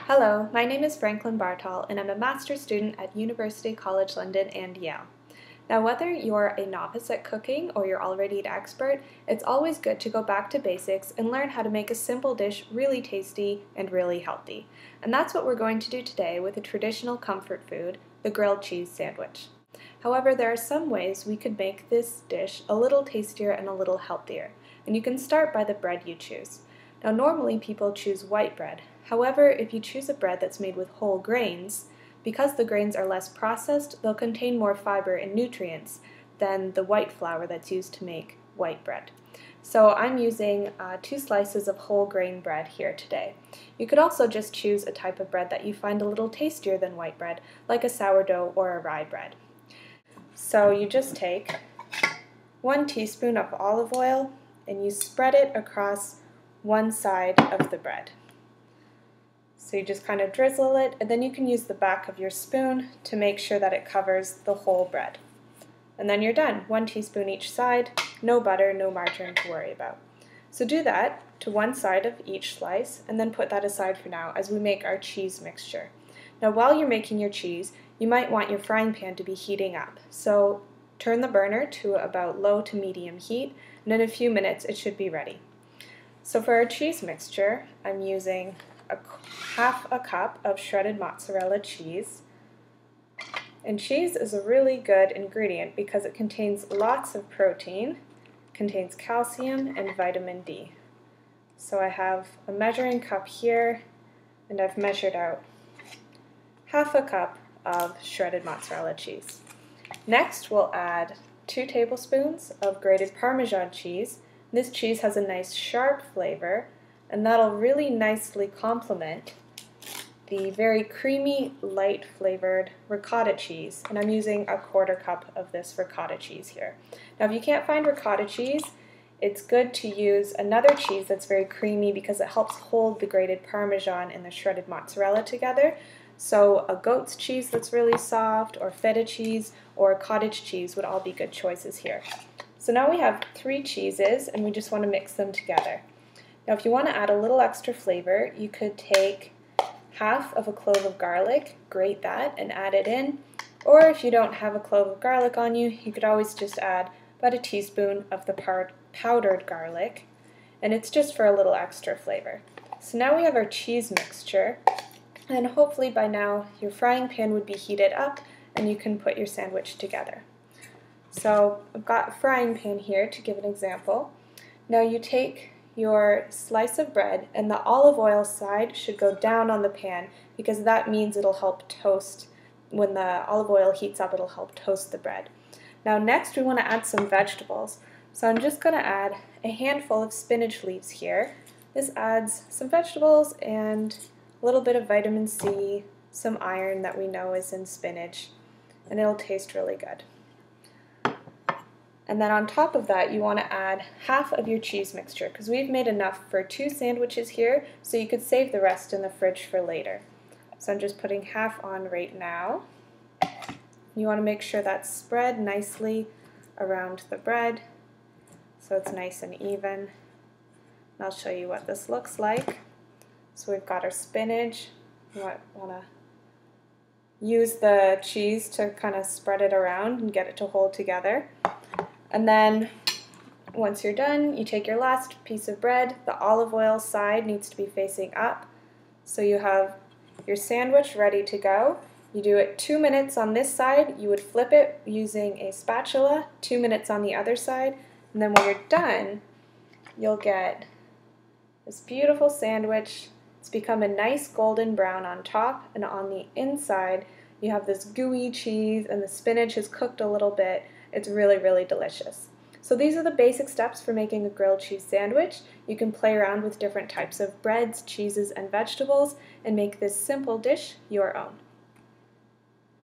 Hello, my name is Franklynn Bartol, and I'm a master's student at University College London and Yale. Now, whether you're a novice at cooking or you're already an expert, it's always good to go back to basics and learn how to make a simple dish really tasty and really healthy. And that's what we're going to do today with a traditional comfort food, the grilled cheese sandwich. However, there are some ways we could make this dish a little tastier and a little healthier, and you can start by the bread you choose. Now, normally people choose white bread. However, if you choose a bread that's made with whole grains, because the grains are less processed, they'll contain more fiber and nutrients than the white flour that's used to make white bread. So I'm using 2 slices of whole grain bread here today. You could also just choose a type of bread that you find a little tastier than white bread, like a sourdough or a rye bread. So you just take 1 teaspoon of olive oil and you spread it across one side of the bread. So you just kind of drizzle it, and then you can use the back of your spoon to make sure that it covers the whole bread. And then you're done. 1 teaspoon each side, no butter, no margarine to worry about. So do that to one side of each slice, and then put that aside for now as we make our cheese mixture. Now while you're making your cheese, you might want your frying pan to be heating up. So turn the burner to about low to medium heat, and in a few minutes it should be ready. So for our cheese mixture, I'm using half a cup of shredded mozzarella cheese. And cheese is a really good ingredient because it contains lots of protein, contains calcium and vitamin D. So I have a measuring cup here, and I've measured out half a cup of shredded mozzarella cheese. Next, we'll add 2 tablespoons of grated Parmesan cheese. This cheese has a nice sharp flavor, and that'll really nicely complement the very creamy, light flavored ricotta cheese. And I'm using a 1/4 cup of this ricotta cheese here. Now if you can't find ricotta cheese, it's good to use another cheese that's very creamy because it helps hold the grated Parmesan and the shredded mozzarella together. So a goat's cheese that's really soft, or feta cheese, or cottage cheese would all be good choices here. So now we have 3 cheeses, and we just want to mix them together. Now if you want to add a little extra flavor, you could take half of a clove of garlic, grate that, and add it in. Or if you don't have a clove of garlic on you, you could always just add about a teaspoon of the powdered garlic, and it's just for a little extra flavor. So now we have our cheese mixture, and hopefully by now your frying pan would be heated up and you can put your sandwich together. So I've got a frying pan here to give an example. Now you take your slice of bread, and the olive oil side should go down on the pan because that means it'll help toast. When the olive oil heats up, it'll help toast the bread. Now next we want to add some vegetables. So I'm just going to add a handful of spinach leaves here. This adds some vegetables and a little bit of vitamin C, some iron that we know is in spinach, and it'll taste really good. And then on top of that, you want to add half of your cheese mixture because we've made enough for 2 sandwiches here, so you could save the rest in the fridge for later. So I'm just putting half on right now. You want to make sure that's spread nicely around the bread so it's nice and even. And I'll show you what this looks like. So we've got our spinach. You want to use the cheese to kind of spread it around and get it to hold together. And then once you're done, you take your last piece of bread. The olive oil side needs to be facing up. So you have your sandwich ready to go. You do it 2 minutes on this side. You would flip it using a spatula, 2 minutes on the other side. And then when you're done, you'll get this beautiful sandwich. It's become a nice golden brown on top, and on the inside you have this gooey cheese, and the spinach is cooked a little bit. It's really, really delicious. So these are the basic steps for making a grilled cheese sandwich. You can play around with different types of breads, cheeses, and vegetables and make this simple dish your own.